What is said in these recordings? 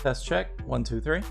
Test check, 1, 2, 3.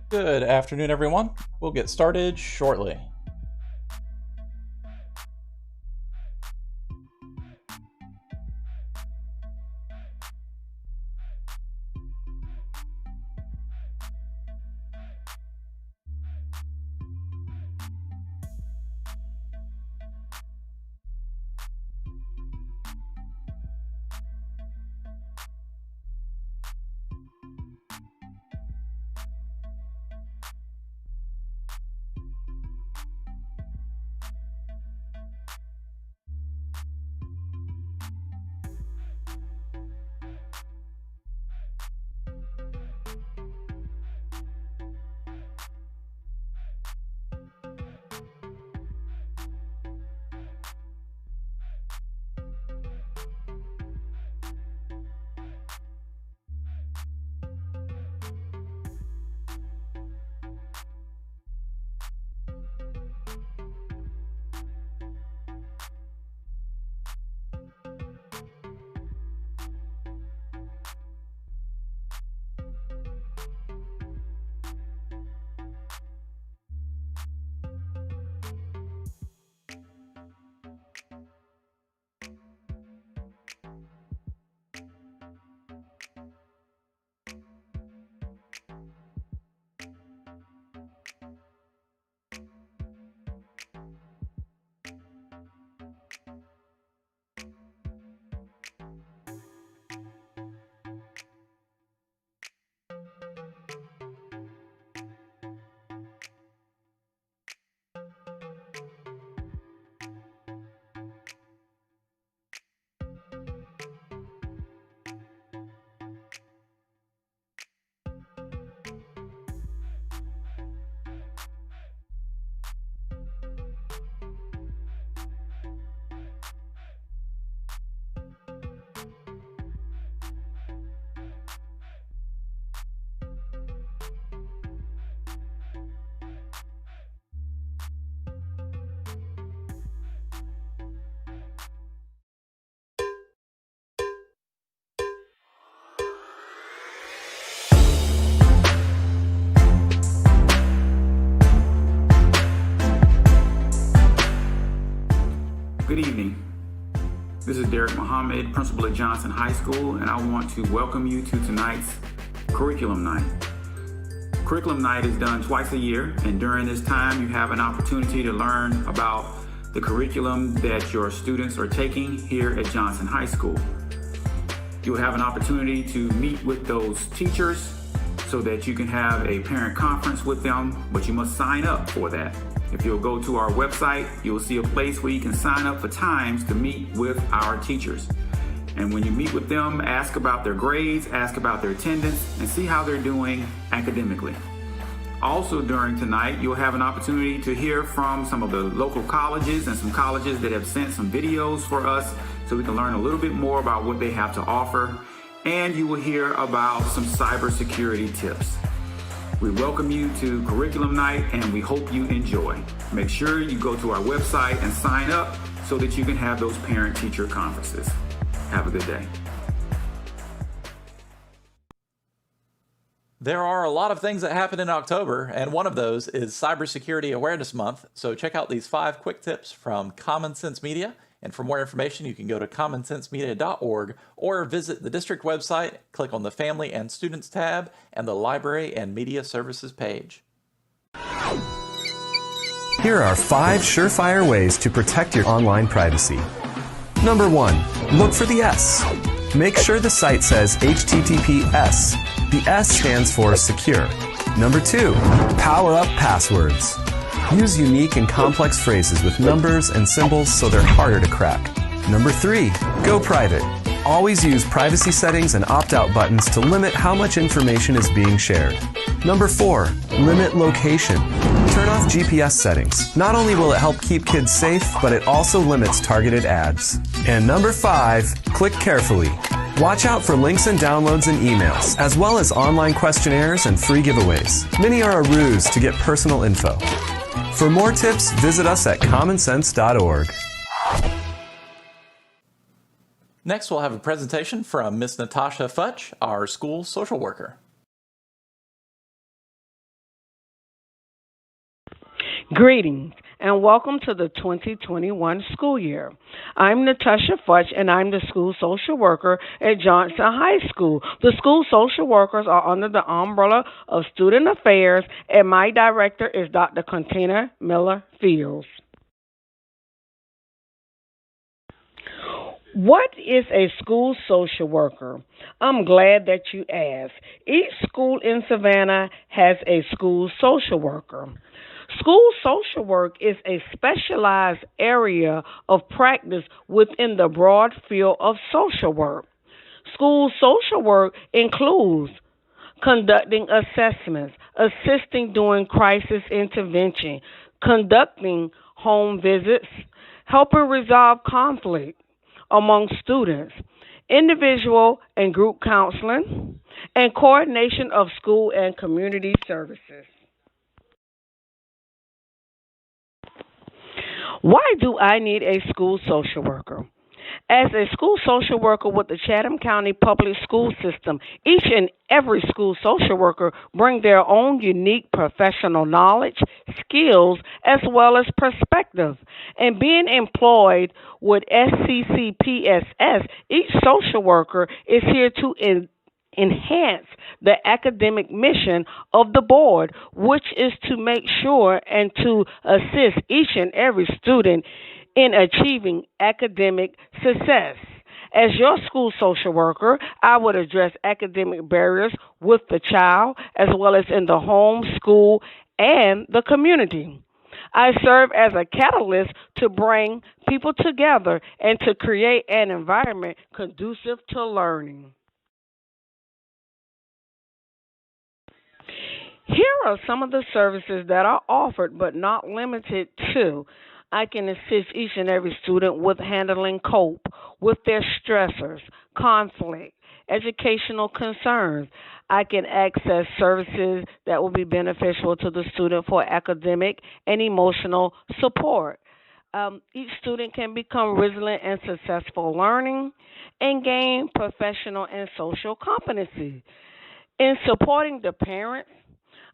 Good afternoon, everyone. We'll get started shortly. Good evening. This is Derek Muhammad, principal at Johnson High School, and I want to welcome you to tonight's Curriculum Night. Curriculum Night is done twice a year, and during this time you have an opportunity to learn about the curriculum that your students are taking here at Johnson High School. You'll have an opportunity to meet with those teachers so that you can have a parent conference with them, but you must sign up for that. If you'll go to our website, you'll see a place where you can sign up for times to meet with our teachers. And when you meet with them, ask about their grades, ask about their attendance, and see how they're doing academically. Also during tonight, you'll have an opportunity to hear from some of the local colleges and some colleges that have sent some videos for us so we can learn a little bit more about what they have to offer. And you will hear about some cybersecurity tips. We welcome you to Curriculum Night and we hope you enjoy. Make sure you go to our website and sign up so that you can have those parent-teacher conferences. Have a good day. There are a lot of things that happen in October, and one of those is Cybersecurity Awareness Month. So check out these 5 quick tips from Common Sense Media. And for more information, you can go to commonsensemedia.org or visit the district website, click on the Family and Students tab, and the Library and Media Services page. Here are 5 surefire ways to protect your online privacy. Number 1, look for the S. Make sure the site says HTTPS. The S stands for secure. Number 2, power up passwords. Use unique and complex phrases with numbers and symbols so they're harder to crack. Number 3, go private. Always use privacy settings and opt-out buttons to limit how much information is being shared. Number 4, limit location. Turn off GPS settings. Not only will it help keep kids safe, but it also limits targeted ads. And number 5, click carefully. Watch out for links and downloads and emails, as well as online questionnaires and free giveaways. Many are a ruse to get personal info. For more tips, visit us at commonsense.org. Next, we'll have a presentation from Miss Natasha Futch, our school social worker. Greetings and welcome to the 2021 school year. I'm Natasha Futch and I'm the school social worker at Johnson High School. The school social workers are under the umbrella of Student Affairs and my director is Dr. Contina Miller Fields. What is a school social worker? I'm glad that you asked. Each school in Savannah has a school social worker. School social work is a specialized area of practice within the broad field of social work. School social work includes conducting assessments, assisting during crisis intervention, conducting home visits, helping resolve conflict among students, individual and group counseling, and coordination of school and community services. Why do I need a school social worker? As a school social worker with the Chatham County Public School System, each and every school social worker bring their own unique professional knowledge, skills, as well as perspective. And being employed with SCCPSS, each social worker is here to enhance the academic mission of the board, which is to make sure and to assist each and every student in achieving academic success. As your school social worker, I would address academic barriers with the child as well as in the home, school, and the community. I serve as a catalyst to bring people together and to create an environment conducive to learning. Here are some of the services that are offered but not limited to. I can assist each and every student with handling cope with their stressors, conflict, educational concerns. I can access services that will be beneficial to the student for academic and emotional support. Each student can become resilient and successful learning and gain professional and social competency. In supporting the parents,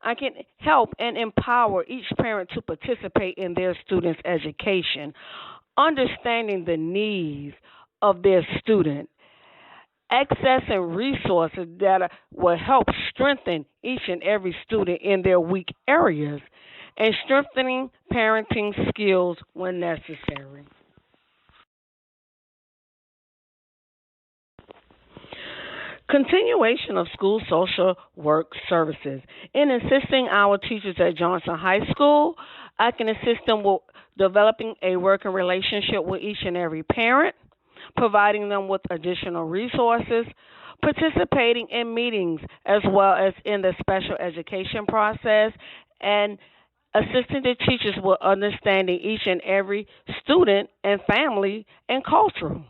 I can help and empower each parent to participate in their students' education, understanding the needs of their student, accessing resources that will help strengthen each and every student in their weak areas, and strengthening parenting skills when necessary. Continuation of school social work services. In assisting our teachers at Johnson High School, I can assist them with developing a working relationship with each and every parent, providing them with additional resources, participating in meetings as well as in the special education process, and assisting the teachers with understanding each and every student and family and culture.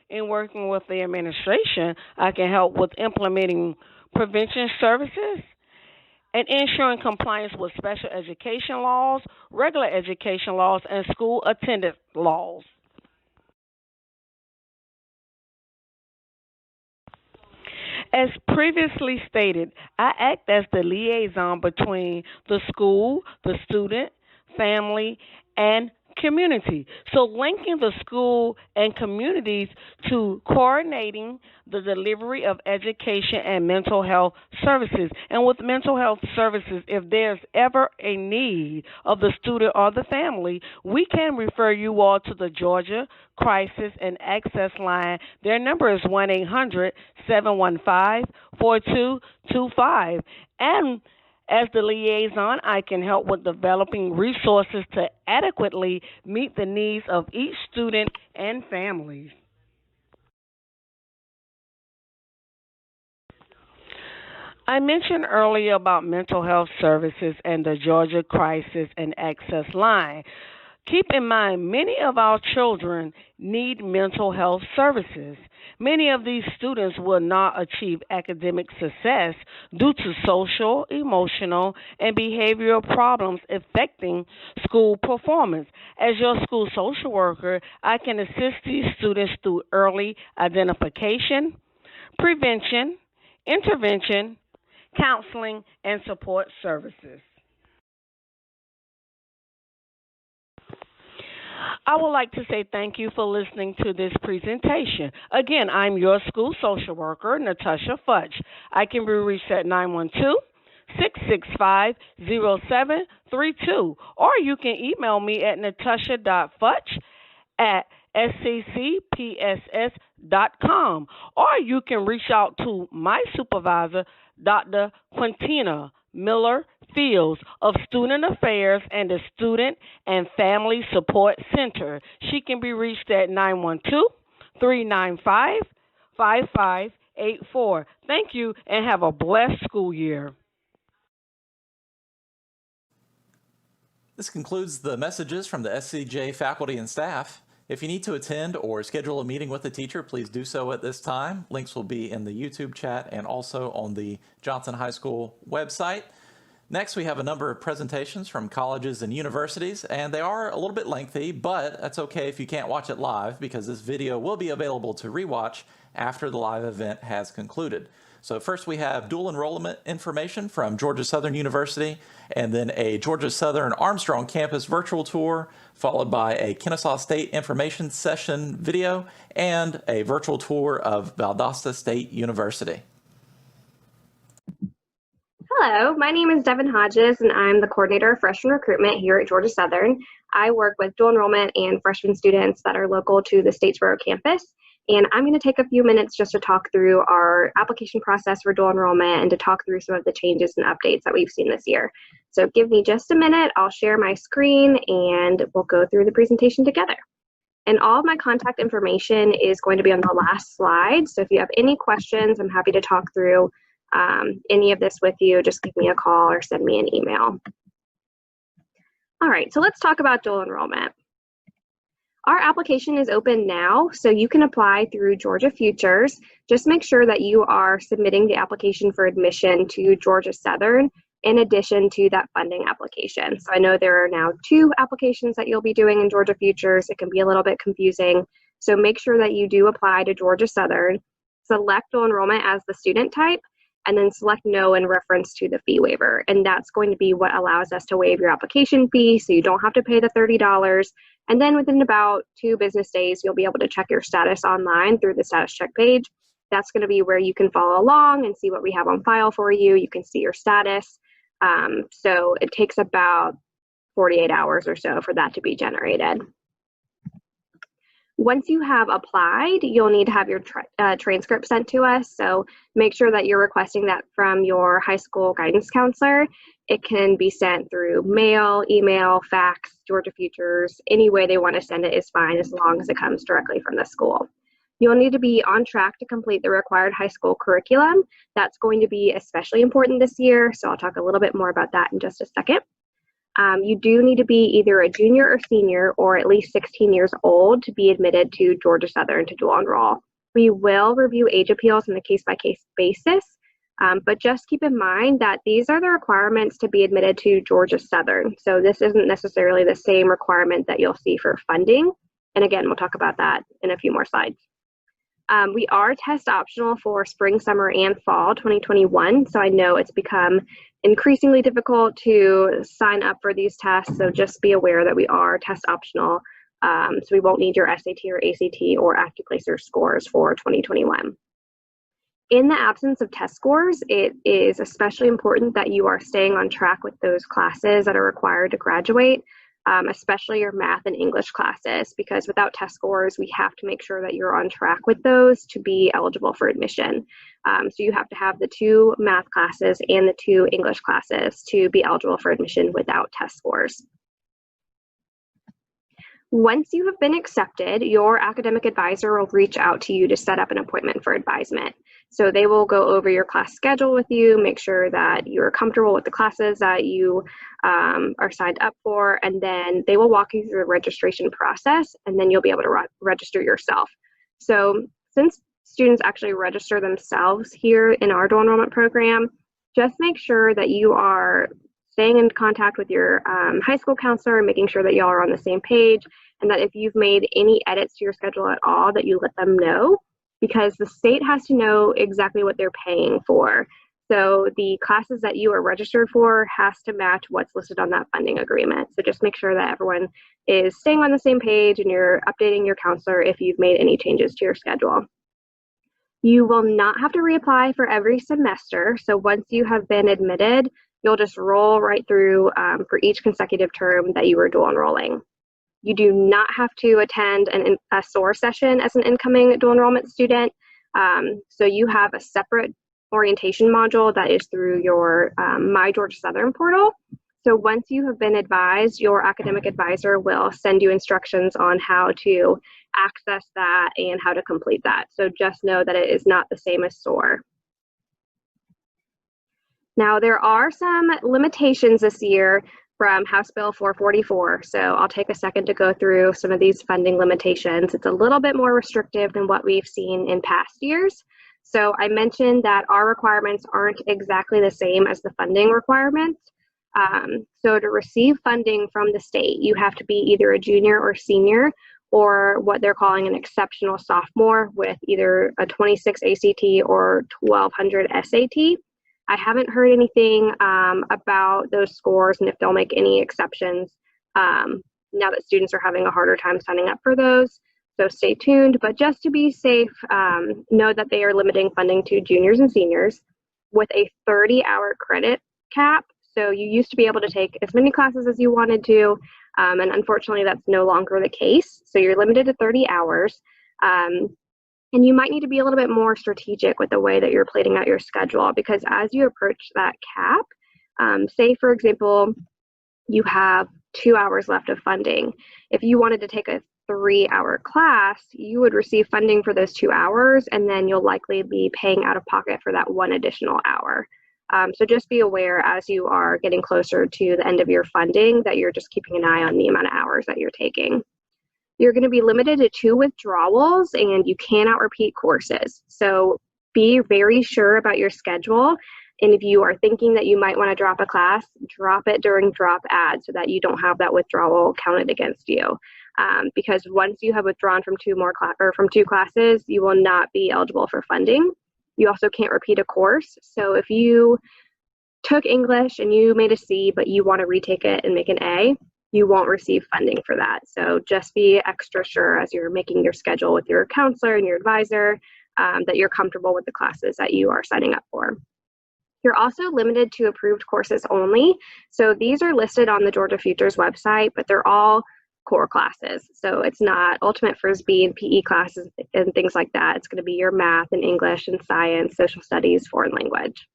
In working with the administration, I can help with implementing prevention services and ensuring compliance with special education laws, regular education laws, and school attendance laws. As previously stated, I act as the liaison between the school, the student, family, and community. So linking the school and communities to coordinating the delivery of education and mental health services. And with mental health services, if there's ever a need of the student or the family, we can refer you all to the Georgia Crisis and Access Line. Their number is 1-800-715-4225. And as the liaison, I can help with developing resources to adequately meet the needs of each student and families. I mentioned earlier about mental health services and the Georgia Crisis and Access Line. Keep in mind, many of our children need mental health services. Many of these students will not achieve academic success due to social, emotional, and behavioral problems affecting school performance. As your school social worker, I can assist these students through early identification, prevention, intervention, counseling, and support services. I would like to say thank you for listening to this presentation. Again, I'm your school social worker, Natasha Fudge. I can be reached at 912-665-0732, or you can email me at natasha.futch@sccpss.com, or you can reach out to my supervisor, Dr. Quintina Miller Fields of Student Affairs and the Student and Family Support Center. She can be reached at 912-395-5584. Thank you and have a blessed school year. This concludes the messages from the SCJ faculty and staff. If you need to attend or schedule a meeting with a teacher, please do so at this time. Links will be in the YouTube chat and also on the Johnson High School website. Next, we have a number of presentations from colleges and universities, and they are a little bit lengthy, but that's okay if you can't watch it live because this video will be available to rewatch after the live event has concluded. So first we have dual enrollment information from Georgia Southern University, and then a Georgia Southern Armstrong campus virtual tour, followed by a Kennesaw State Information Session video, and a virtual tour of Valdosta State University. Hello, my name is Devin Hodges, and I'm the coordinator of freshman recruitment here at Georgia Southern. I work with dual enrollment and freshman students that are local to the Statesboro campus, and I'm going to take a few minutes just to talk through our application process for dual enrollment and to talk through some of the changes and updates that we've seen this year. So give me just a minute, I'll share my screen, and we'll go through the presentation together. And all of my contact information is going to be on the last slide, so if you have any questions, I'm happy to talk through any of this with you. Just give me a call or send me an email. All right, so let's talk about dual enrollment. Our application is open now, so you can apply through Georgia Futures. Just make sure that you are submitting the application for admission to Georgia Southern in addition to that funding application. So I know there are now 2 applications that you'll be doing in Georgia Futures. It can be a little bit confusing. So make sure that you do apply to Georgia Southern, select dual enrollment as the student type, and then select no in reference to the fee waiver. And that's going to be what allows us to waive your application fee, so you don't have to pay the $30. And then within about 2 business days, you'll be able to check your status online through the status check page. That's going to be where you can follow along and see what we have on file for you. You can see your status. So it takes about 48 hours or so for that to be generated. Once you have applied, you'll need to have your transcript sent to us. So make sure that you're requesting that from your high school guidance counselor. It can be sent through mail, email, fax, Georgia Futures. Any way they want to send it is fine as long as it comes directly from the school. You'll need to be on track to complete the required high school curriculum. That's going to be especially important this year, so I'll talk a little bit more about that in just a second. You do need to be either a junior or senior or at least 16 years old to be admitted to Georgia Southern to dual enroll. We will review age appeals on a case-by-case basis, but just keep in mind that these are the requirements to be admitted to Georgia Southern. So this isn't necessarily the same requirement that you'll see for funding. And again, we'll talk about that in a few more slides. We are test optional for spring, summer, and fall 2021. So I know it's become increasingly difficult to sign up for these tests. So just be aware that we are test optional. So we won't need your SAT or ACT or AccuPlacer scores for 2021. In the absence of test scores, it is especially important that you are staying on track with those classes that are required to graduate, especially your math and English classes, because without test scores, we have to make sure that you're on track with those to be eligible for admission. So you have to have the 2 math classes and the 2 English classes to be eligible for admission without test scores. Once you have been accepted, your academic advisor will reach out to you to set up an appointment for advisement. So they will go over your class schedule with you, make sure that you're comfortable with the classes that you are signed up for, and then they will walk you through the registration process, and then you'll be able to register yourself. So since students actually register themselves here in our dual enrollment program, just make sure that you are staying in contact with your high school counselor and making sure that y'all are on the same page, and that if you've made any edits to your schedule at all, that you let them know, because the state has to know exactly what they're paying for. So the classes that you are registered for has to match what's listed on that funding agreement. So just make sure that everyone is staying on the same page and you're updating your counselor if you've made any changes to your schedule. You will not have to reapply for every semester. So once you have been admitted, you'll just roll right through for each consecutive term that you were dual enrolling. You do not have to attend a SOAR session as an incoming dual enrollment student. So you have a separate orientation module that is through your My Georgia Southern portal. So once you have been advised, your academic advisor will send you instructions on how to access that and how to complete that. So just know that it is not the same as SOAR. Now, there are some limitations this year from House Bill 444. So I'll take a second to go through some of these funding limitations. It's a little bit more restrictive than what we've seen in past years. So I mentioned that our requirements aren't exactly the same as the funding requirements. So to receive funding from the state, you have to be either a junior or senior, or what they're calling an exceptional sophomore with either a 26 ACT or 1200 SAT. I haven't heard anything about those scores and if they'll make any exceptions now that students are having a harder time signing up for those. So stay tuned, but just to be safe, know that they are limiting funding to juniors and seniors with a 30-hour credit cap. So you used to be able to take as many classes as you wanted to, and unfortunately that's no longer the case. So you're limited to 30 hours. And you might need to be a little bit more strategic with the way that you're planning out your schedule, because as you approach that cap, say for example, you have 2 hours left of funding. If you wanted to take a 3-hour class, you would receive funding for those 2 hours, and then you'll likely be paying out of pocket for that 1 additional hour. So just be aware as you are getting closer to the end of your funding that you're just keeping an eye on the amount of hours that you're taking. You're going to be limited to 2 withdrawals, and you cannot repeat courses. So be very sure about your schedule. And if you are thinking that you might want to drop a class, drop it during drop add so that you don't have that withdrawal counted against you. Because once you have withdrawn from 2 classes, you will not be eligible for funding. You also can't repeat a course. So if you took English and you made a C, but you want to retake it and make an A, you won't receive funding for that. So just be extra sure as you're making your schedule with your counselor and your advisor that you're comfortable with the classes that you are signing up for. You're also limited to approved courses only. So these are listed on the Georgia Futures website, but they're all core classes. So it's not ultimate frisbee and PE classes and things like that. It's going to be your math and English and science, social studies, foreign language.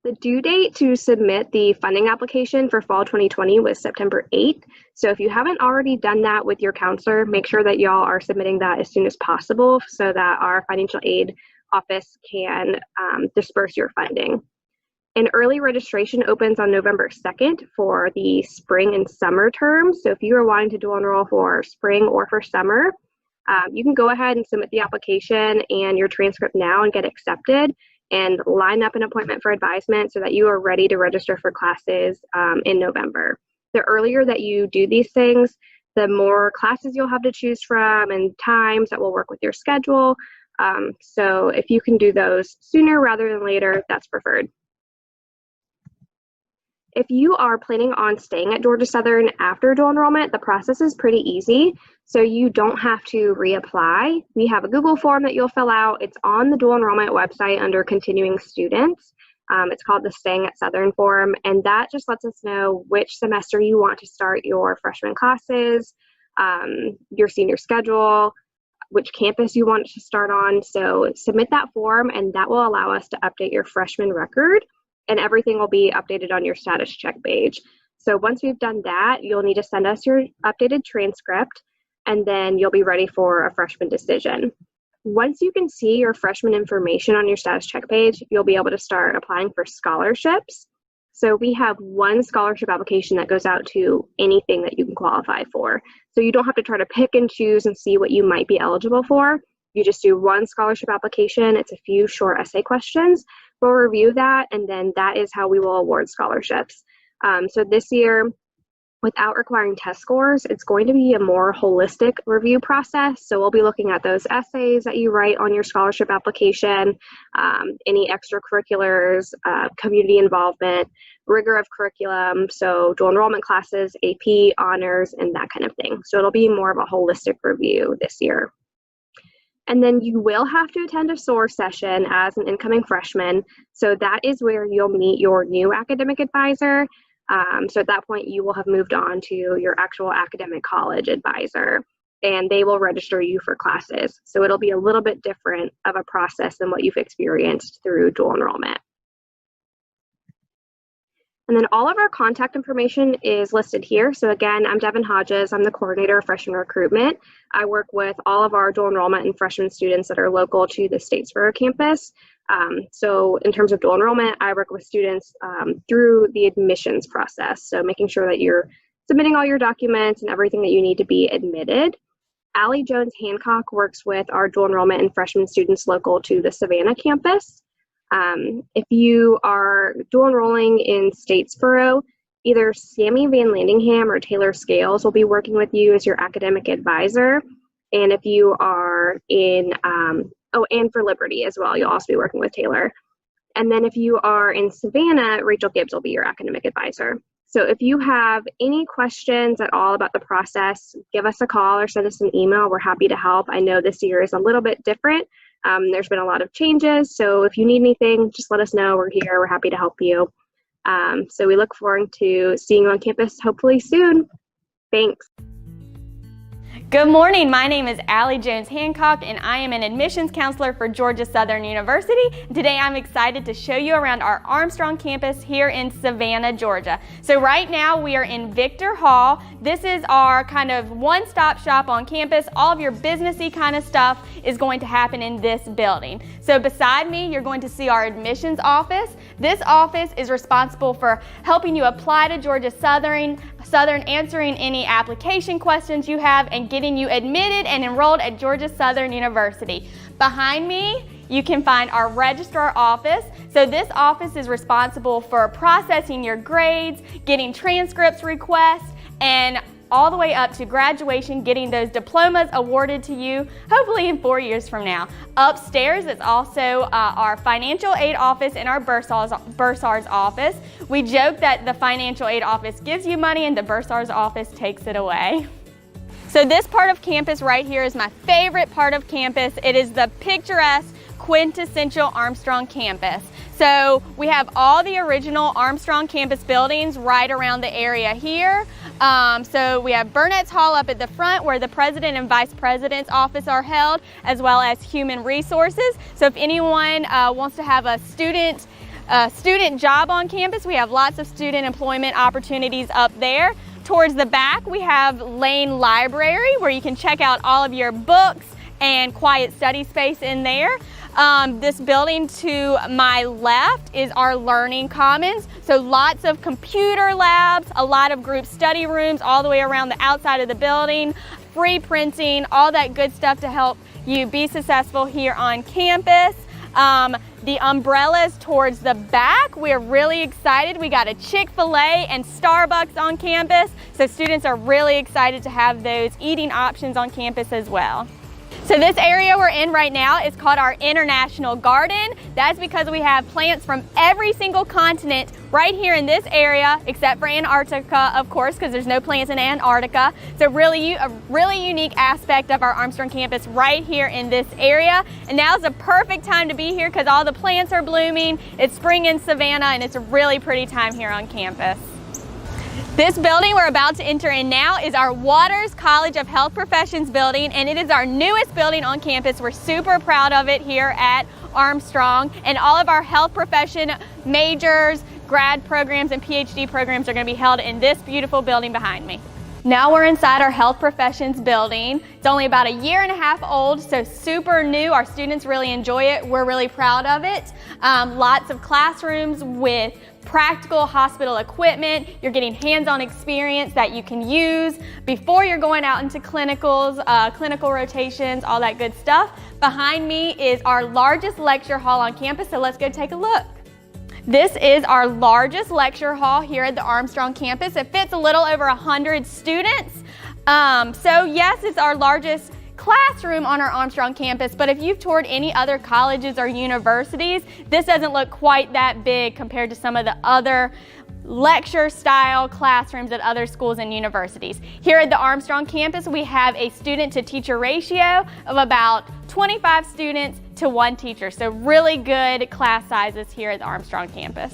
The due date to submit the funding application for fall 2020 was September 8th. So if you haven't already done that with your counselor, make sure that y'all are submitting that as soon as possible so that our financial aid office can disperse your funding. And early registration opens on November 2nd for the spring and summer terms. So if you are wanting to dual enroll for spring or for summer, you can go ahead and submit the application and your transcript now and get accepted, and line up an appointment for advisement so that you are ready to register for classes in November. The earlier that you do these things, the more classes you'll have to choose from and times that will work with your schedule. So if you can do those sooner rather than later, that's preferred. If you are planning on staying at Georgia Southern after dual enrollment, the process is pretty easy. So you don't have to reapply. We have a Google form that you'll fill out. It's on the dual enrollment website under continuing students. It's called the Staying at Southern form, and that just lets us know which semester you want to start your freshman classes, your senior schedule, which campus you want to start on. So submit that form, and that will allow us to update your freshman record, and everything will be updated on your status check page. So once we've done that, you'll need to send us your updated transcript, and then you'll be ready for a freshman decision. Once you can see your freshman information on your status check page, you'll be able to start applying for scholarships. So we have one scholarship application that goes out to anything that you can qualify for. So you don't have to try to pick and choose and see what you might be eligible for. You just do one scholarship application. It's a few short essay questions. We'll review that, and then that is how we will award scholarships. So this year, without requiring test scores, it's going to be a more holistic review process. So we'll be looking at those essays that you write on your scholarship application, any extracurriculars, community involvement, rigor of curriculum, so dual enrollment classes, AP, honors, and that kind of thing. So it'll be more of a holistic review this year. And then you will have to attend a SOAR session as an incoming freshman. So that is where you'll meet your new academic advisor. So at that point, you will have moved on to your actual academic college advisor, and they will register you for classes. So it'll be a little bit different of a process than what you've experienced through dual enrollment. And then all of our contact information is listed here. So again, I'm Devin Hodges. I'm the coordinator of freshman recruitment. I work with all of our dual enrollment and freshman students that are local to the Statesboro campus. So in terms of dual enrollment, I work with students through the admissions process. So making sure that you're submitting all your documents and everything that you need to be admitted. Allie Jones Hancock works with our dual enrollment and freshman students local to the Savannah campus. If you are dual enrolling in Statesboro, either Sammy Van Landingham or Taylor Scales will be working with you as your academic advisor. And if you are in, and for Liberty as well, you'll also be working with Taylor. And then if you are in Savannah, Rachel Gibbs will be your academic advisor. So if you have any questions at all about the process, give us a call or send us an email. We're happy to help. I know this year is a little bit different. There's been a lot of changes. So if you need anything, just let us know. We're here. We're happy to help you. So we look forward to seeing you on campus hopefully soon. Thanks. Good morning, my name is Allie Jones Hancock and I am an admissions counselor for Georgia Southern University. Today I'm excited to show you around our Armstrong campus here in Savannah, Georgia. So right now we are in Victor Hall. This is our kind of one-stop shop on campus. All of your businessy kind of stuff is going to happen in this building. So beside me you're going to see our admissions office. This office is responsible for helping you apply to Georgia Southern, answering any application questions you have, and getting you admitted and enrolled at Georgia Southern University. Behind me, you can find our registrar office. So this office is responsible for processing your grades, getting transcripts requests, and all the way up to graduation, getting those diplomas awarded to you, hopefully in 4 years from now. Upstairs is also our financial aid office and our bursar's office. We joke that the financial aid office gives you money and the bursar's office takes it away. So this part of campus right here is my favorite part of campus. It is the picturesque, quintessential Armstrong campus. So we have all the original Armstrong campus buildings right around the area here. So we have Burnett's Hall up at the front where the president and vice president's office are held, as well as human resources. So if anyone wants to have a student student job on campus. We have lots of student employment opportunities up there. Towards the back, we have Lane Library, where you can check out all of your books and quiet study space in there. This building to my left is our Learning Commons. So lots of computer labs, a lot of group study rooms all the way around the outside of the building, free printing, all that good stuff to help you be successful here on campus. The umbrellas towards the back, we're really excited. We got a Chick-fil-A and Starbucks on campus, so students are really excited to have those eating options on campus as well. So this area we're in right now is called our International Garden. That's because we have plants from every single continent right here in this area, except for Antarctica, of course, because there's no plants in Antarctica. So a really unique aspect of our Armstrong campus right here in this area. And now's the perfect time to be here because all the plants are blooming. It's spring in Savannah, and it's a really pretty time here on campus. This building we're about to enter in now is our Waters College of Health Professions building, and it is our newest building on campus. We're super proud of it here at Armstrong, and all of our health profession majors, grad programs, and PhD programs are going to be held in this beautiful building behind me. Now we're inside our health professions building. It's only about a year and a half old, so super new. Our students really enjoy it. We're really proud of it. Lots of classrooms with practical hospital equipment. You're getting hands-on experience that you can use before you're going out into clinicals, clinical rotations, all that good stuff. Behind me is our largest lecture hall on campus, so let's go take a look. This is our largest lecture hall here at the Armstrong campus. It fits a little over 100 students. So yes, it's our largest classroom on our Armstrong campus, but if you've toured any other colleges or universities, this doesn't look quite that big compared to some of the other lecture style classrooms at other schools and universities. Here at the Armstrong campus, we have a student to teacher ratio of about 25 students to 1 teacher. So really good class sizes here at the Armstrong campus.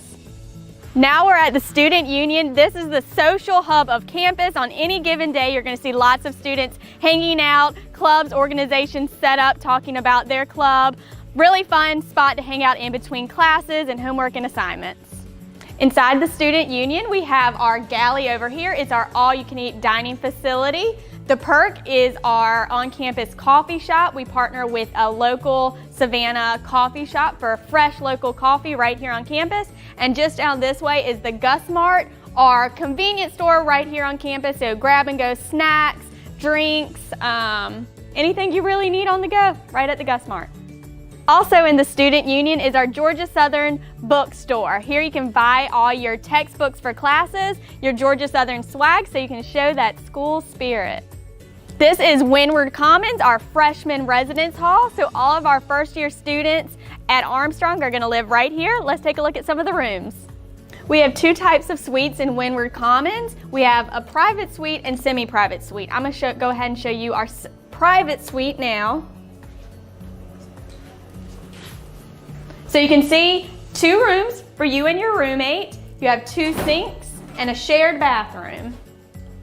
Now we're at the Student Union. This is the social hub of campus. On any given day, you're going to see lots of students hanging out, clubs, organizations set up, talking about their club. Really fun spot to hang out in between classes and homework and assignments. Inside the Student Union, we have our galley over here. It's our all-you-can-eat dining facility. The Perk is our on-campus coffee shop. We partner with a local Savannah coffee shop for fresh local coffee right here on campus. And just down this way is the Gus Mart, our convenience store right here on campus. So grab and go snacks, drinks, anything you really need on the go right at the Gus Mart. Also in the Student Union is our Georgia Southern bookstore. Here you can buy all your textbooks for classes, your Georgia Southern swag, so you can show that school spirit. This is Windward Commons, our freshman residence hall. So all of our first year students at Armstrong are going to live right here. Let's take a look at some of the rooms. We have 2 types of suites in Windward Commons. We have a private suite and semi-private suite. I'm going to go ahead and show you our private suite now. So you can see 2 rooms for you and your roommate. You have 2 sinks and a shared bathroom.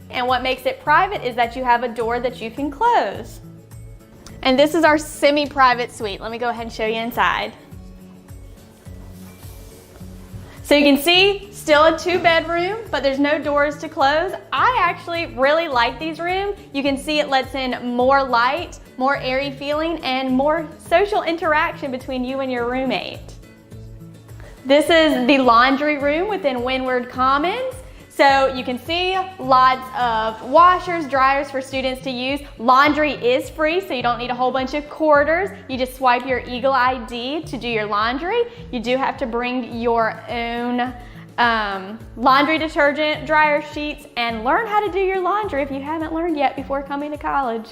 And what makes it private is that you have a door that you can close. And this is our semi-private suite. Let me go ahead and show you inside. So you can see, still a 2-bedroom, but there's no doors to close. I actually really like these rooms. You can see it lets in more light, more airy feeling, and more social interaction between you and your roommate. This is the laundry room within Windward Commons. So you can see lots of washers, dryers for students to use. Laundry is free, so you don't need a whole bunch of quarters. You just swipe your Eagle ID to do your laundry. You do have to bring your own laundry detergent, dryer sheets, and learn how to do your laundry if you haven't learned yet before coming to college.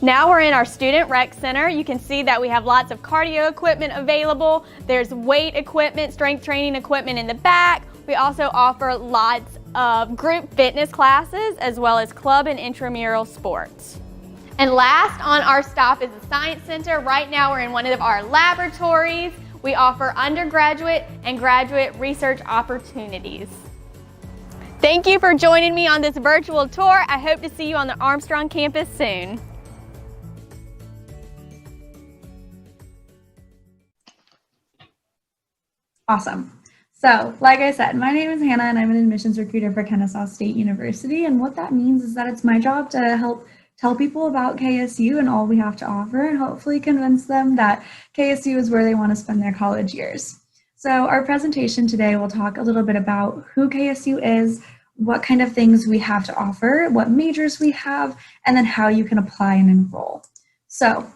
Now we're in our Student Rec Center. You can see that we have lots of cardio equipment available. There's weight equipment, strength training equipment in the back. We also offer lots of group fitness classes as well as club and intramural sports. And last on our stop is the Science Center. Right now we're in one of our laboratories. We offer undergraduate and graduate research opportunities. Thank you for joining me on this virtual tour. I hope to see you on the Armstrong campus soon. Awesome. So, like I said, my name is Hannah and I'm an admissions recruiter for Kennesaw State University. And what that means is that it's my job to help tell people about KSU and all we have to offer and hopefully convince them that KSU is where they want to spend their college years. So our presentation today will talk a little bit about who KSU is, what kind of things we have to offer, what majors we have, and then how you can apply and enroll. So,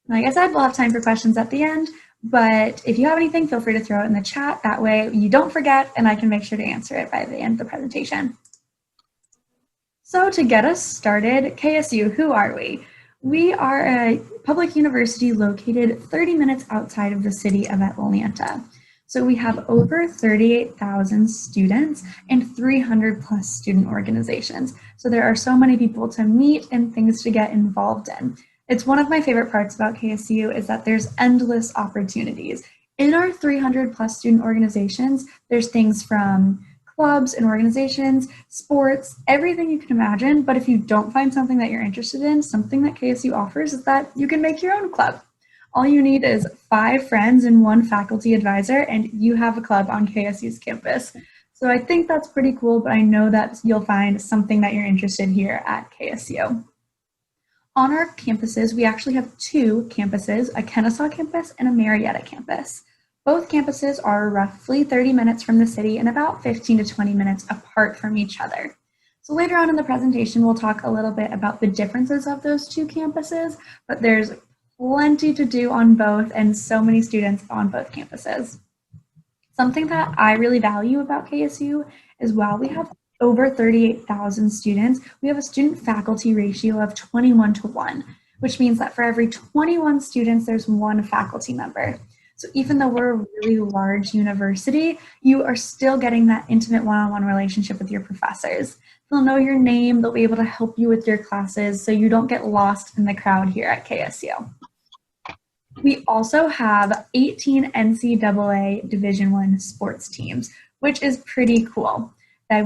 like I said, we'll have time for questions at the end, but if you have anything, feel free to throw it in the chat. That way you don't forget and I can make sure to answer it by the end of the presentation. So to get us started, KSU, who are we? We are a public university located 30 minutes outside of the city of Atlanta. So we have over 38,000 students and 300 plus student organizations. So there are so many people to meet and things to get involved in. It's one of my favorite parts about KSU is that there's endless opportunities. In our 300 plus student organizations, there's things from clubs and organizations, sports, everything you can imagine. But if you don't find something that you're interested in, something that KSU offers is that you can make your own club. All you need is 5 friends and 1 faculty advisor, and you have a club on KSU's campus. So I think that's pretty cool, but I know that you'll find something that you're interested in here at KSU. On our campuses, we actually have 2 campuses, a Kennesaw campus and a Marietta campus. Both campuses are roughly 30 minutes from the city and about 15 to 20 minutes apart from each other. So later on in the presentation, we'll talk a little bit about the differences of those 2 campuses, but there's plenty to do on both and so many students on both campuses. Something that I really value about KSU is while we have over 38,000 students, we have a student faculty ratio of 21-1, which means that for every 21 students, there's 1 faculty member. So even though we're a really large university, you are still getting that intimate one-on-one relationship with your professors. They'll know your name, they'll be able to help you with your classes so you don't get lost in the crowd here at KSU. We also have 18 NCAA Division I sports teams, which is pretty cool.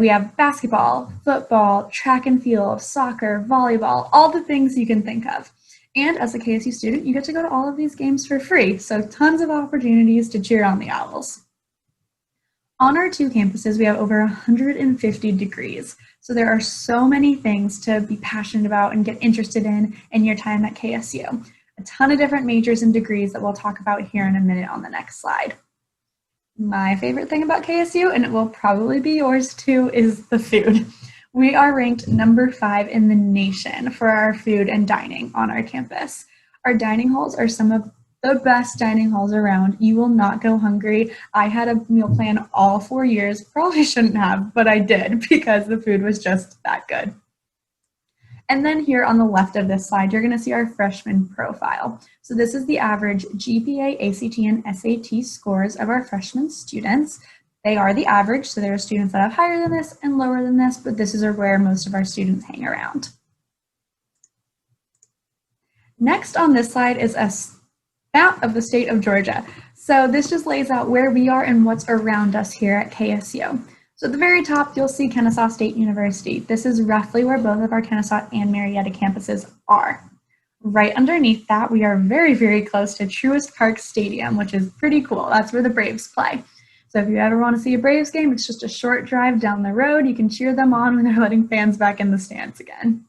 We have basketball, football, track and field, soccer, volleyball, all the things you can think of. And as a KSU student, you get to go to all of these games for free, so tons of opportunities to cheer on the Owls. On our 2 campuses, we have over 150 degrees, so there are so many things to be passionate about and get interested in your time at KSU. A ton of different majors and degrees that we'll talk about here in a minute on the next slide. My favorite thing about KSU, and it will probably be yours too, is the food. We are ranked number 5 in the nation for our food and dining on our campus. Our dining halls are some of the best dining halls around. You will not go hungry. I had a meal plan all 4 years, probably shouldn't have, but I did because the food was just that good. And then here on the left of this slide, you're going to see our freshman profile. So this is the average GPA, ACT, and SAT scores of our freshman students. They are the average, so there are students that have higher than this and lower than this, but this is where most of our students hang around. Next on this slide is a map of the state of Georgia. So this just lays out where we are and what's around us here at KSU. So at the very top, you'll see Kennesaw State University. This is roughly where both of our Kennesaw and Marietta campuses are. Right underneath that, we are very, very close to Truist Park Stadium, which is pretty cool. That's where the Braves play. So if you ever want to see a Braves game, it's just a short drive down the road. You can cheer them on when they're letting fans back in the stands again.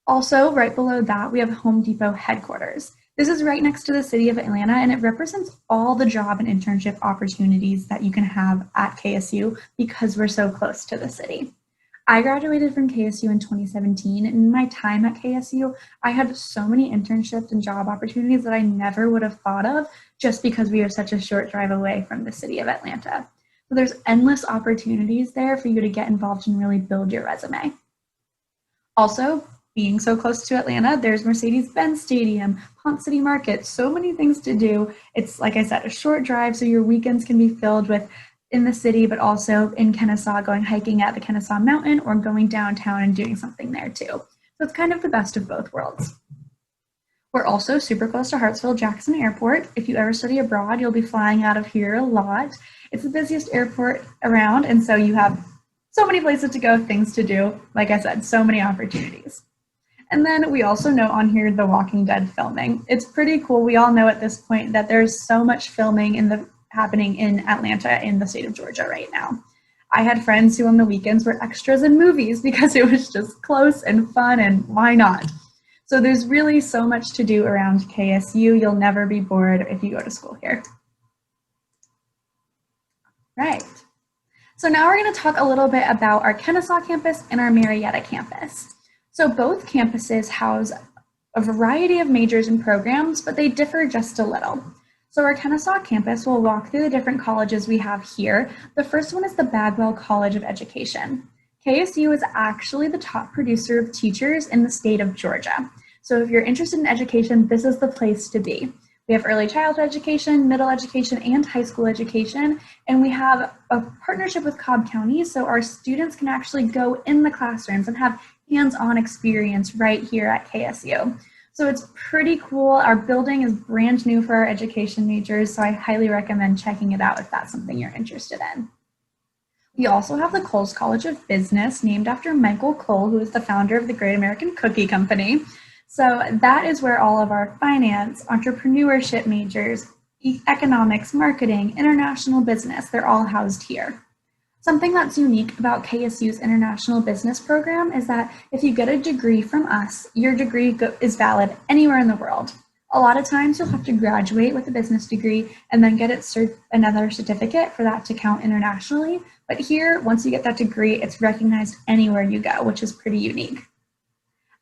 Also, right below that, we have Home Depot headquarters. This is right next to the city of Atlanta, and it represents all the job and internship opportunities that you can have at KSU because we're so close to the city. I graduated from KSU in 2017, and in my time at KSU, I had so many internships and job opportunities that I never would have thought of just because we are such a short drive away from the city of Atlanta. So there's endless opportunities there for you to get involved and really build your resume. Also, being so close to Atlanta, there's Mercedes-Benz Stadium, Ponce City Market, so many things to do. It's, like I said, a short drive, so your weekends can be filled with in the city, but also in Kennesaw, going hiking at the Kennesaw Mountain or going downtown and doing something there too. So it's kind of the best of both worlds. We're also super close to Hartsfield-Jackson Airport. If you ever study abroad, you'll be flying out of here a lot. It's the busiest airport around, and so you have so many places to go, things to do. Like I said, so many opportunities. And then we also note on here the Walking Dead filming. It's pretty cool. We all know at this point that there's so much filming in the happening in Atlanta in the state of Georgia right now. I had friends who on the weekends were extras in movies because it was just close and fun, and why not? So there's really so much to do around KSU. You'll never be bored if you go to school here. Right. So now we're going to talk a little bit about our Kennesaw campus and our Marietta campus. So both campuses house a variety of majors and programs, but they differ just a little. So our Kennesaw campus will walk through the different colleges we have here. The first one is the Bagwell College of Education. KSU is actually the top producer of teachers in the state of Georgia. So if you're interested in education, this is the place to be. We have early childhood education, middle education, and high school education. And we have a partnership with Cobb County, so our students can actually go in the classrooms and have hands-on experience right here at KSU. So it's pretty cool. Our building is brand new for our education majors, so I highly recommend checking it out if that's something you're interested in. We also have the Coles College of Business, named after Michael Cole, who is the founder of the Great American Cookie Company. So that is where all of our finance, entrepreneurship majors, economics, marketing, international business, they're all housed here. Something that's unique about KSU's International Business Program is that if you get a degree from us, your degree is valid anywhere in the world. A lot of times you'll have to graduate with a business degree and then get another certificate for that to count internationally. But here, once you get that degree, it's recognized anywhere you go, which is pretty unique.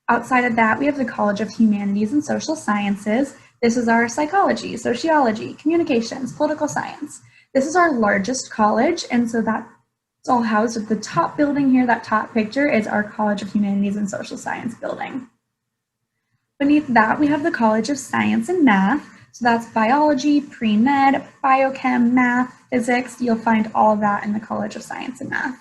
Outside of that, we have the College of Humanities and Social Sciences. This is our psychology, sociology, communications, political science. This is our largest college, and so that's all housed at the top building here. That top picture is our College of Humanities and Social Science building. Beneath that, we have the College of Science and Math. So that's biology, pre-med, biochem, math, physics. You'll find all of that in the College of Science and Math.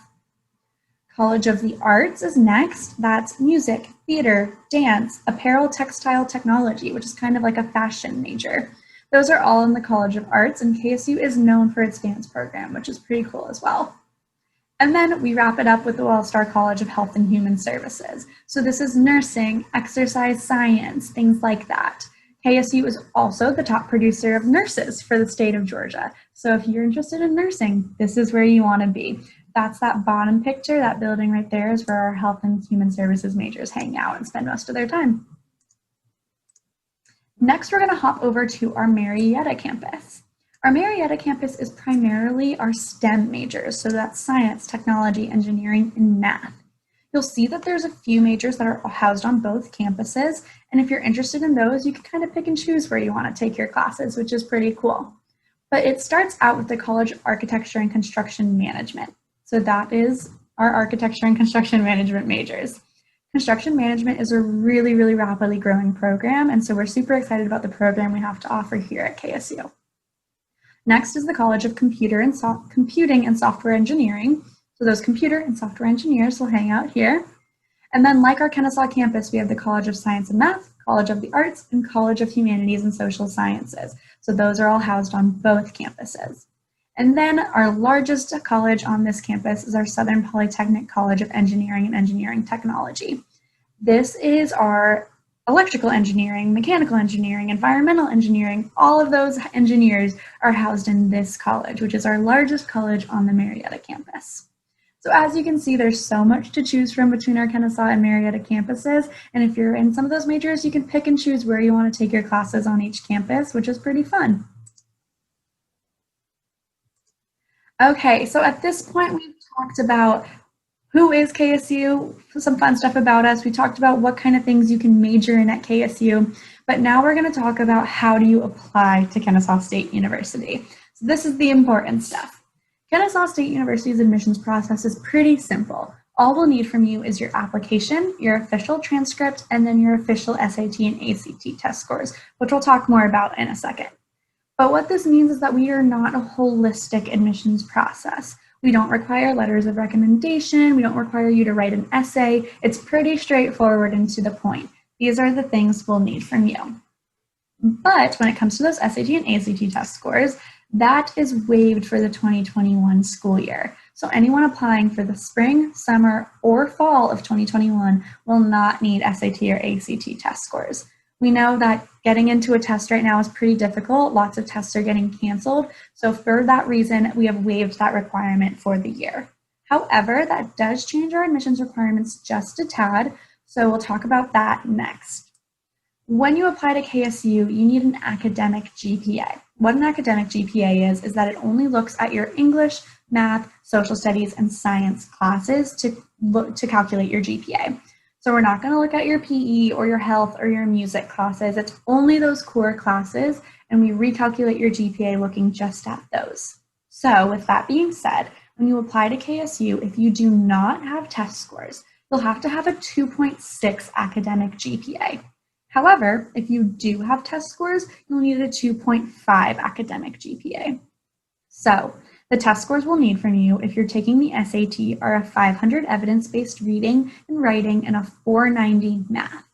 College of the Arts is next. That's music, theater, dance, apparel, textile, technology, which is kind of like a fashion major. Those are all in the College of Arts, and KSU is known for its dance program, which is pretty cool as well. And then we wrap it up with the Wellstar College of Health and Human Services. So this is nursing, exercise science, things like that. KSU is also the top producer of nurses for the state of Georgia. So if you're interested in nursing, this is where you want to be. That's that bottom picture. That building right there is where our health and human services majors hang out and spend most of their time. Next, we're going to hop over to our Marietta campus. Our Marietta campus is primarily our STEM majors, so that's science, technology, engineering, and math. You'll see that there's a few majors that are housed on both campuses, and if you're interested in those, you can kind of pick and choose where you want to take your classes, which is pretty cool. But it starts out with the College of Architecture and Construction Management. So that is our architecture and construction management majors. Construction management is a really, really rapidly growing program, and so we're super excited about the program we have to offer here at KSU. Next is the College of Computing and Software Engineering. So those computer and software engineers will hang out here. And then like our Kennesaw campus, we have the College of Science and Math, College of the Arts, and College of Humanities and Social Sciences. So those are all housed on both campuses. And then our largest college on this campus is our Southern Polytechnic College of Engineering and Engineering Technology. This is our electrical engineering, mechanical engineering, environmental engineering. All of those engineers are housed in this college, which is our largest college on the Marietta campus. So as you can see, there's so much to choose from between our Kennesaw and Marietta campuses. And if you're in some of those majors, you can pick and choose where you want to take your classes on each campus, which is pretty fun. Okay, so at this point, we've talked about who is KSU, some fun stuff about us. We talked about what kind of things you can major in at KSU, but now we're going to talk about how do you apply to Kennesaw State University. So this is the important stuff. Kennesaw State University's admissions process is pretty simple. All we'll need from you is your application, your official transcript, and then your official SAT and ACT test scores, which we'll talk more about in a second. But what this means is that we are not a holistic admissions process. We don't require letters of recommendation. We don't require you to write an essay. It's pretty straightforward and to the point. These are the things we'll need from you. But when it comes to those SAT and ACT test scores, that is waived for the 2021 school year. So anyone applying for the spring, summer, or fall of 2021 will not need SAT or ACT test scores. We know that getting into a test right now is pretty difficult. Lots of tests are getting canceled. So for that reason, we have waived that requirement for the year. However, that does change our admissions requirements just a tad. So we'll talk about that next. When you apply to KSU, you need an academic GPA. What an academic GPA is that it only looks at your English, math, social studies, and science classes to calculate your GPA. So we're not going to look at your PE or your health or your music classes. It's only those core classes, and we recalculate your GPA looking just at those. So with that being said, when you apply to KSU, if you do not have test scores, you'll have to have a 2.6 academic GPA. However, if you do have test scores, you'll need a 2.5 academic GPA. So the test scores we'll need from you if you're taking the SAT are a 500 evidence-based reading and writing and a 490 math.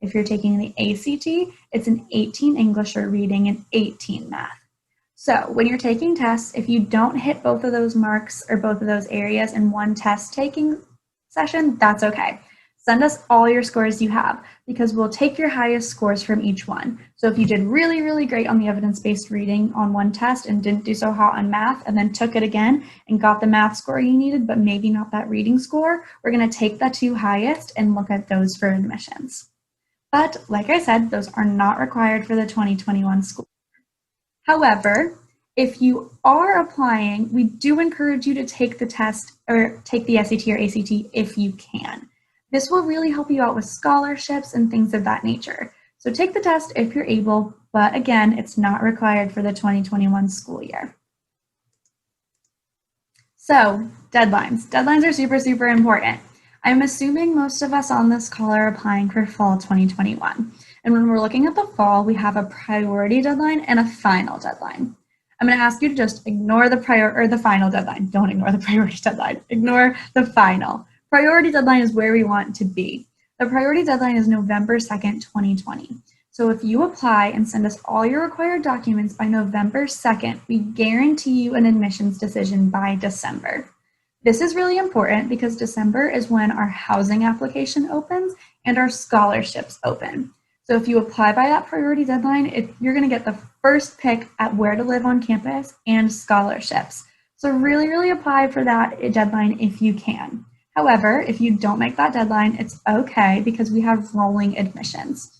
If you're taking the ACT, it's an 18 English or reading and 18 math. So when you're taking tests, if you don't hit both of those marks or both of those areas in one test taking session, that's okay. Send us all your scores you have because we'll take your highest scores from each one. So if you did really, really great on the evidence-based reading on one test and didn't do so hot on math and then took it again and got the math score you needed, but maybe not that reading score, we're going to take the two highest and look at those for admissions. But like I said, those are not required for the 2021 school. However, if you are applying, we do encourage you to take the test or take the SAT or ACT if you can. This will really help you out with scholarships and things of that nature. So take the test if you're able, but again, it's not required for the 2021 school year. So deadlines. Deadlines are super, super important. I'm assuming most of us on this call are applying for fall 2021. And when we're looking at the fall, we have a priority deadline and a final deadline. I'm going to ask you to just ignore the final deadline. Don't ignore the priority deadline. Ignore the final. Priority deadline is where we want to be. The priority deadline is November 2nd, 2020. So if you apply and send us all your required documents by November 2nd, we guarantee you an admissions decision by December. This is really important because December is when our housing application opens and our scholarships open. So if you apply by that priority deadline, you're going to get the first pick at where to live on campus and scholarships. So really, really apply for that deadline if you can. However, if you don't make that deadline, it's okay because we have rolling admissions.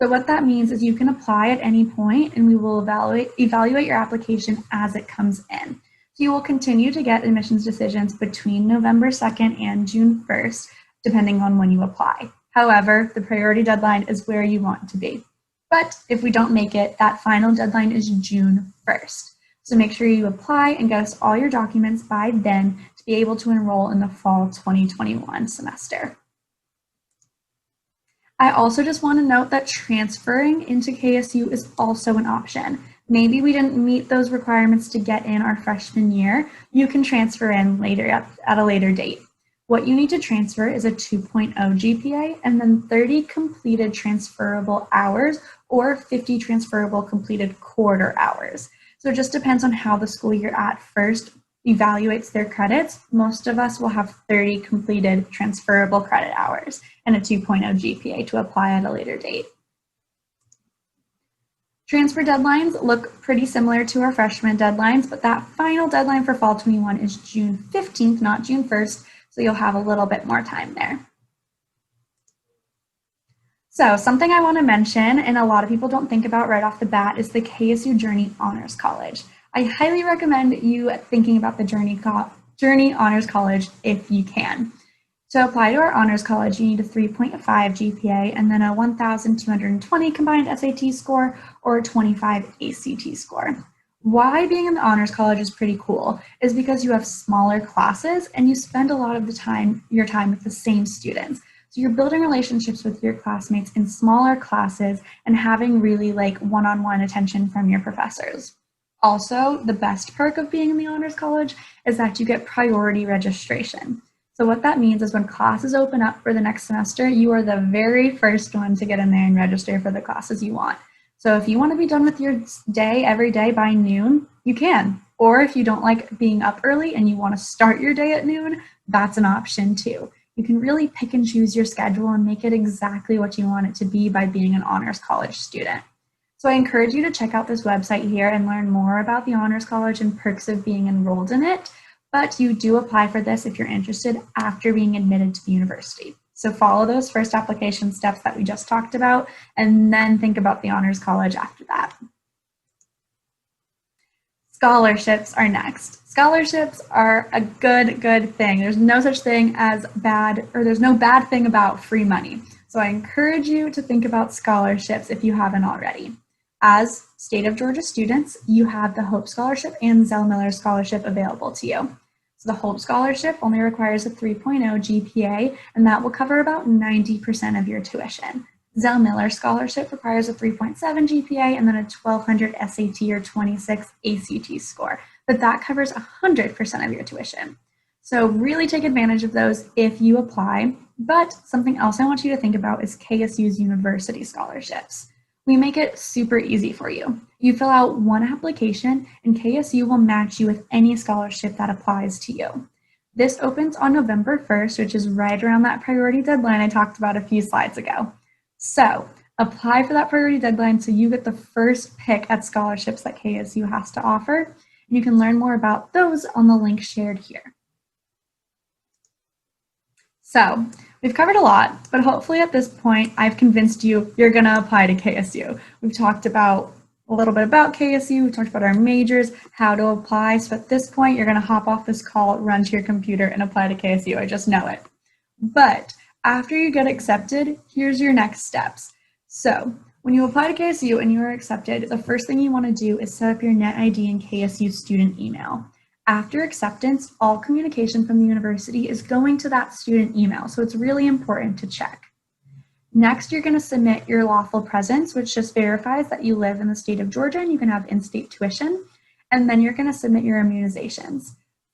So what that means is you can apply at any point and we will evaluate your application as it comes in. So you will continue to get admissions decisions between November 2nd and June 1st, depending on when you apply. However, the priority deadline is where you want to be. But if we don't make it, that final deadline is June 1st. So make sure you apply and get us all your documents by then to be able to enroll in the fall 2021 semester. I also just want to note that transferring into KSU is also an option. Maybe we didn't meet those requirements to get in our freshman year. You can transfer in later at a later date. What you need to transfer is a 2.0 GPA and then 30 completed transferable hours or 50 transferable completed quarter hours. So it just depends on how the school year at first evaluates their credits. Most of us will have 30 completed transferable credit hours and a 2.0 GPA to apply at a later date. Transfer deadlines look pretty similar to our freshman deadlines, but that final deadline for fall 21 is June 15th, not June 1st, so you'll have a little bit more time there. So something I want to mention, and a lot of people don't think about right off the bat, is the KSU Journey Honors College. I highly recommend you thinking about the Journey Honors College if you can. To apply to our Honors College, you need a 3.5 GPA and then a 1,220 combined SAT score or a 25 ACT score. Why being in the Honors College is pretty cool is because you have smaller classes and you spend a lot of your time with the same students. So you're building relationships with your classmates in smaller classes and having really one-on-one attention from your professors. Also, the best perk of being in the Honors College is that you get priority registration. So what that means is when classes open up for the next semester, you are the very first one to get in there and register for the classes you want. So if you want to be done with your day every day by noon, you can. Or if you don't like being up early and you want to start your day at noon, that's an option too. You can really pick and choose your schedule and make it exactly what you want it to be by being an honors college student. So I encourage you to check out this website here and learn more about the Honors College and perks of being enrolled in it. But you do apply for this if you're interested after being admitted to the university. So follow those first application steps that we just talked about, and then think about the Honors College after that. Scholarships are next. Scholarships are a good thing. There's no such thing as bad, or there's no bad thing about free money. So I encourage you to think about scholarships if you haven't already. As State of Georgia students, you have the Hope Scholarship and Zell Miller Scholarship available to you. So the Hope Scholarship only requires a 3.0 GPA, and that will cover about 90% of your tuition. Zell Miller Scholarship requires a 3.7 GPA and then a 1200 SAT or 26 ACT score, but that covers 100% of your tuition. So really take advantage of those if you apply. But something else I want you to think about is KSU's university scholarships. We make it super easy for you. You fill out one application and KSU will match you with any scholarship that applies to you. This opens on November 1st, which is right around that priority deadline I talked about a few slides ago. So apply for that priority deadline so you get the first pick at scholarships that KSU has to offer. And you can learn more about those on the link shared here. So we've covered a lot, but hopefully at this point, I've convinced you you're going to apply to KSU. We've talked about a little bit about KSU, we talked about our majors, how to apply. So at this point, you're going to hop off this call, run to your computer, and apply to KSU. I just know it. But after you get accepted, here's your next steps. So when you apply to KSU and you are accepted, the first thing you want to do is set up your NetID and KSU student email. After acceptance, all communication from the university is going to that student email, so it's really important to check. Next, you're going to submit your lawful presence, which just verifies that you live in the state of Georgia and you can have in-state tuition. And then you're going to submit your immunizations.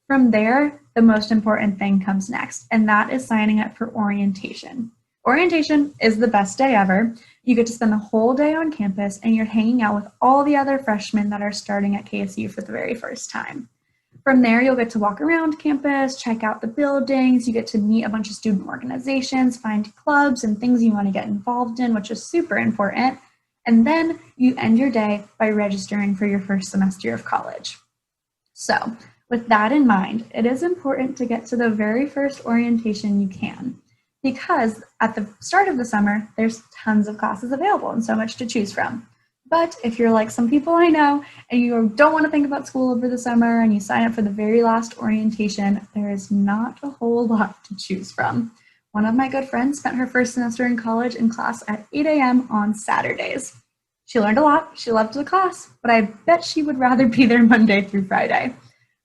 From there, the most important thing comes next, and that is signing up for orientation. Orientation is the best day ever. You get to spend the whole day on campus and you're hanging out with all the other freshmen that are starting at KSU for the very first time. From there, you'll get to walk around campus, check out the buildings, you get to meet a bunch of student organizations, find clubs and things you want to get involved in, which is super important. And then you end your day by registering for your first semester of college. So with that in mind, it is important to get to the very first orientation you can, because at the start of the summer, there's tons of classes available and so much to choose from. But if you're like some people I know and you don't want to think about school over the summer and you sign up for the very last orientation, there is not a whole lot to choose from. One of my good friends spent her first semester in college in class at 8 a.m. on Saturdays. She learned a lot, she loved the class, but I bet she would rather be there Monday through Friday.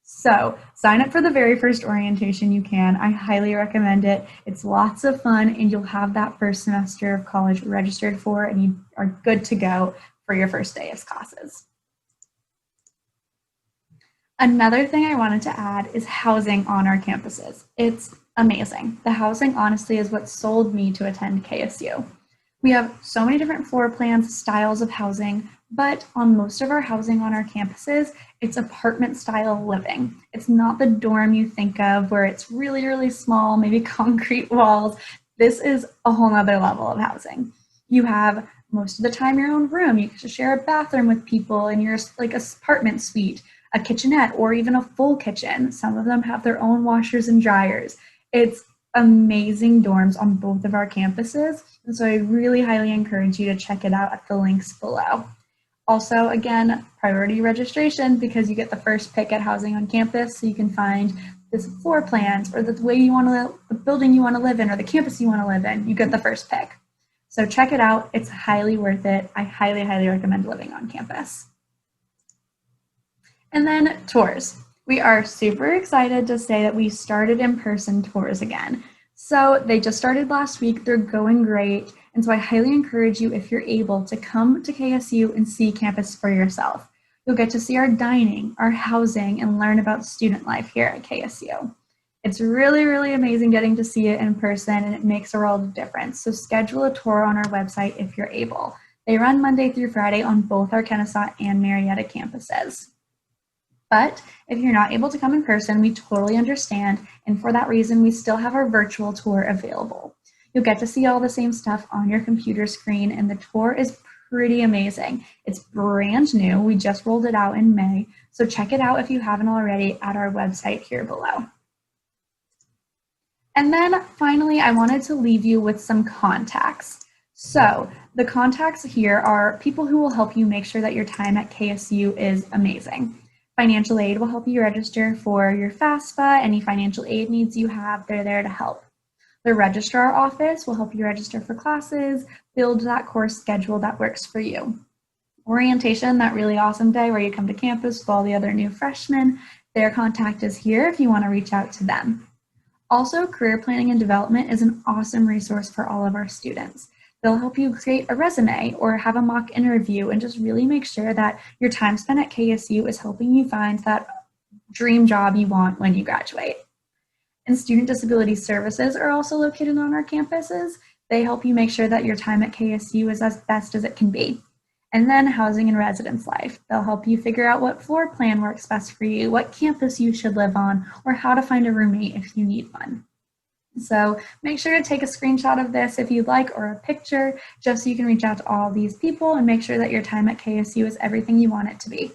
So sign up for the very first orientation you can. I highly recommend it. It's lots of fun and you'll have that first semester of college registered for and you are good to go for your first day of classes. Another thing I wanted to add is housing on our campuses. It's amazing. The housing honestly is what sold me to attend KSU. We have so many different floor plans, styles of housing, but on most of our housing on our campuses, it's apartment style living. It's not the dorm you think of where it's really, really small, maybe concrete walls. This is a whole nother level of housing. You have most of the time your own room. You get to share a bathroom with people in your like apartment suite, a kitchenette, or even a full kitchen. Some of them have their own washers and dryers. It's amazing dorms on both of our campuses. And so I really highly encourage you to check it out at the links below. Also, again, priority registration because you get the first pick at housing on campus, so you can find this floor plans or the way you want to, the building you want to live in or the campus you want to live in. You get the first pick. So check it out. It's highly worth it. I highly, highly recommend living on campus. And then tours. We are super excited to say that we started in-person tours again. So they just started last week. They're going great. And so I highly encourage you, if you're able, to come to KSU and see campus for yourself. You'll get to see our dining, our housing, and learn about student life here at KSU. It's really, really amazing getting to see it in person, and it makes a world of difference. So schedule a tour on our website if you're able. They run Monday through Friday on both our Kennesaw and Marietta campuses. But if you're not able to come in person, we totally understand, and for that reason, we still have our virtual tour available. You'll get to see all the same stuff on your computer screen, and the tour is pretty amazing. It's brand new. We just rolled it out in May, so check it out if you haven't already at our website here below. And then finally, I wanted to leave you with some contacts. So the contacts here are people who will help you make sure that your time at KSU is amazing. Financial aid will help you register for your FAFSA, any financial aid needs you have, they're there to help. The registrar office will help you register for classes, build that course schedule that works for you. Orientation, that really awesome day where you come to campus with all the other new freshmen, their contact is here if you want to reach out to them. Also, career planning and development is an awesome resource for all of our students. They'll help you create a resume or have a mock interview and just really make sure that your time spent at KSU is helping you find that dream job you want when you graduate. And student disability services are also located on our campuses. They help you make sure that your time at KSU is as best as it can be. And then housing and residence life. They'll help you figure out what floor plan works best for you, what campus you should live on, or how to find a roommate if you need one. So make sure to take a screenshot of this if you'd like, or a picture, just so you can reach out to all these people and make sure that your time at KSU is everything you want it to be.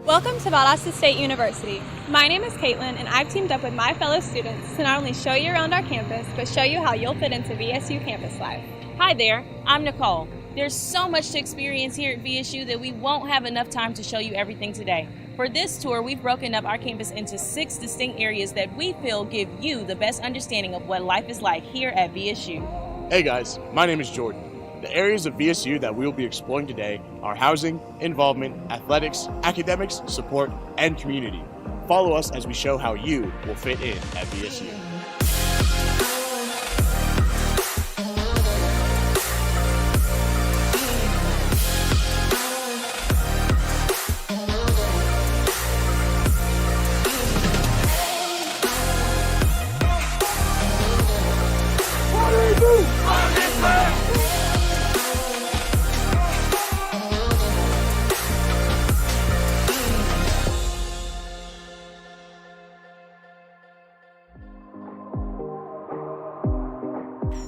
Welcome to Valdosta State University. My name is Caitlin, and I've teamed up with my fellow students to not only show you around our campus, but show you how you'll fit into VSU campus life. Hi there, I'm Nicole. There's so much to experience here at VSU that we won't have enough time to show you everything today. For this tour, we've broken up our campus into 6 distinct areas that we feel give you the best understanding of what life is like here at VSU. Hey guys, my name is Jordan. The areas of VSU that we will be exploring today are housing, involvement, athletics, academics, support, and community. Follow us as we show how you will fit in at VSU.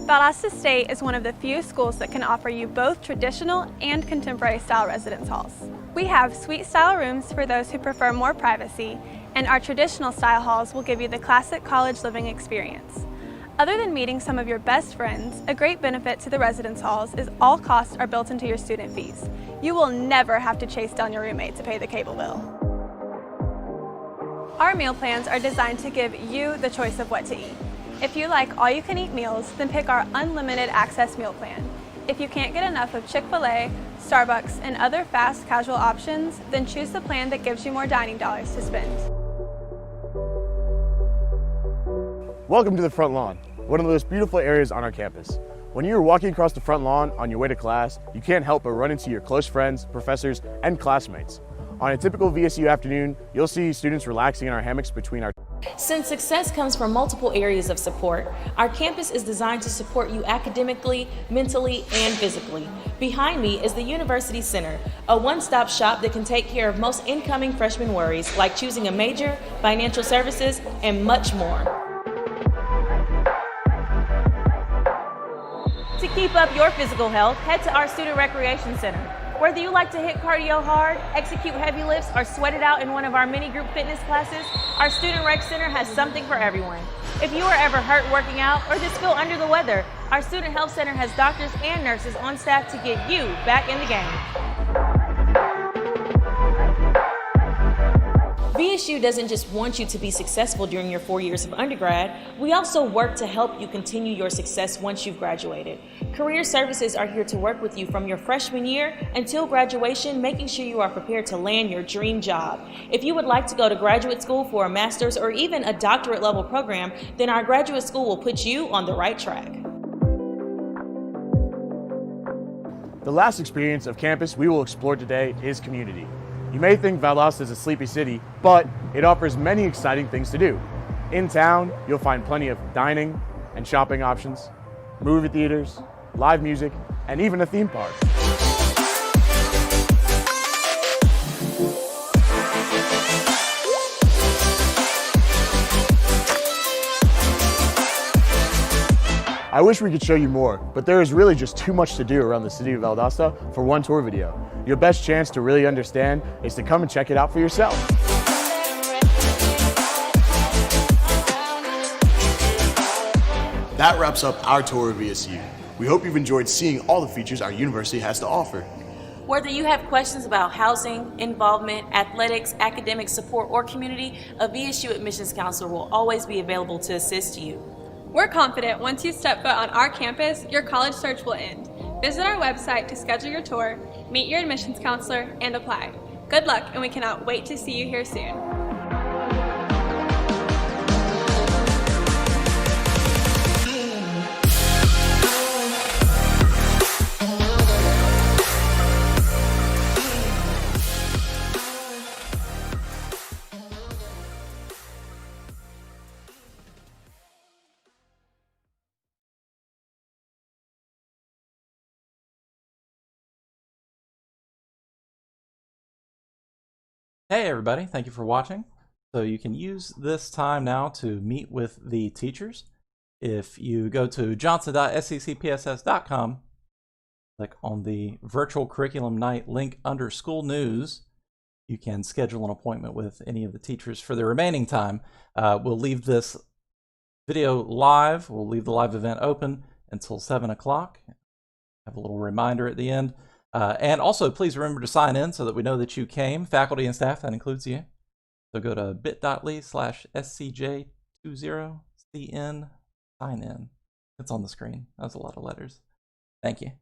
Valdosta State is one of the few schools that can offer you both traditional and contemporary style residence halls. We have suite style rooms for those who prefer more privacy, and our traditional style halls will give you the classic college living experience. Other than meeting some of your best friends, a great benefit to the residence halls is all costs are built into your student fees. You will never have to chase down your roommate to pay the cable bill. Our meal plans are designed to give you the choice of what to eat. If you like all-you-can-eat meals, then pick our unlimited access meal plan. If you can't get enough of Chick-fil-A, Starbucks, and other fast casual options, then choose the plan that gives you more dining dollars to spend. Welcome to the front lawn, one of the most beautiful areas on our campus. When you're walking across the front lawn on your way to class, you can't help but run into your close friends, professors, and classmates. On a typical VSU afternoon, you'll see students relaxing in our hammocks between our Since success comes from multiple areas of support, our campus is designed to support you academically, mentally, and physically. Behind me is the University Center, a one-stop shop that can take care of most incoming freshman worries like choosing a major, financial services, and much more. To keep up your physical health, head to our Student Recreation Center. Whether you like to hit cardio hard, execute heavy lifts, or sweat it out in one of our mini group fitness classes, our Student Rec Center has something for everyone. If you are ever hurt working out or just feel under the weather, our Student Health Center has doctors and nurses on staff to get you back in the game. VSU doesn't just want you to be successful during your 4 years of undergrad, we also work to help you continue your success once you've graduated. Career Services are here to work with you from your freshman year until graduation, making sure you are prepared to land your dream job. If you would like to go to graduate school for a master's or even a doctorate level program, then our graduate school will put you on the right track. The last experience of campus we will explore today is community. You may think Valdosta is a sleepy city, but it offers many exciting things to do. In town, you'll find plenty of dining and shopping options, movie theaters, live music, and even a theme park. I wish we could show you more, but there is really just too much to do around the city of Valdosta for one tour video. Your best chance to really understand is to come and check it out for yourself. That wraps up our tour of VSU. We hope you've enjoyed seeing all the features our university has to offer. Whether you have questions about housing, involvement, athletics, academic support, or community, a VSU admissions counselor will always be available to assist you. We're confident once you step foot on our campus, your college search will end. Visit our website to schedule your tour, meet your admissions counselor, and apply. Good luck, and we cannot wait to see you here soon. Hey everybody, thank you for watching. So you can use this time now to meet with the teachers. If you go to johnson.sccpss.com, click on the virtual curriculum night link under school news, you can schedule an appointment with any of the teachers for the remaining time. We'll leave this video live. We'll leave the live event open until 7 o'clock. Have a little reminder at the end. And also, please remember to sign in so that we know that you came, faculty and staff, that includes you. So go to bit.ly/scj20cn, sign in. It's on the screen. That was a lot of letters. Thank you.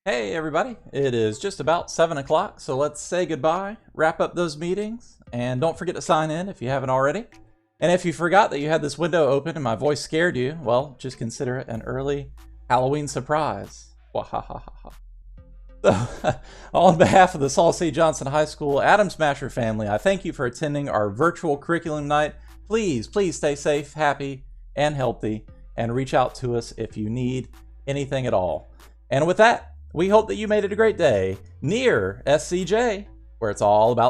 Hey everybody, it is just about 7 o'clock, so let's say goodbye, wrap up those meetings, and don't forget to sign in if you haven't already. And if you forgot that you had this window open and my voice scared you, well, just consider it an early Halloween surprise. Wahahaha. So, on behalf of the Saul C. Johnson High School Adam Smasher family, I thank you for attending our virtual curriculum night. Please stay safe, happy, and healthy, and reach out to us if you need anything at all. And with that, we hope that you made it a great day near SCJ, where it's all about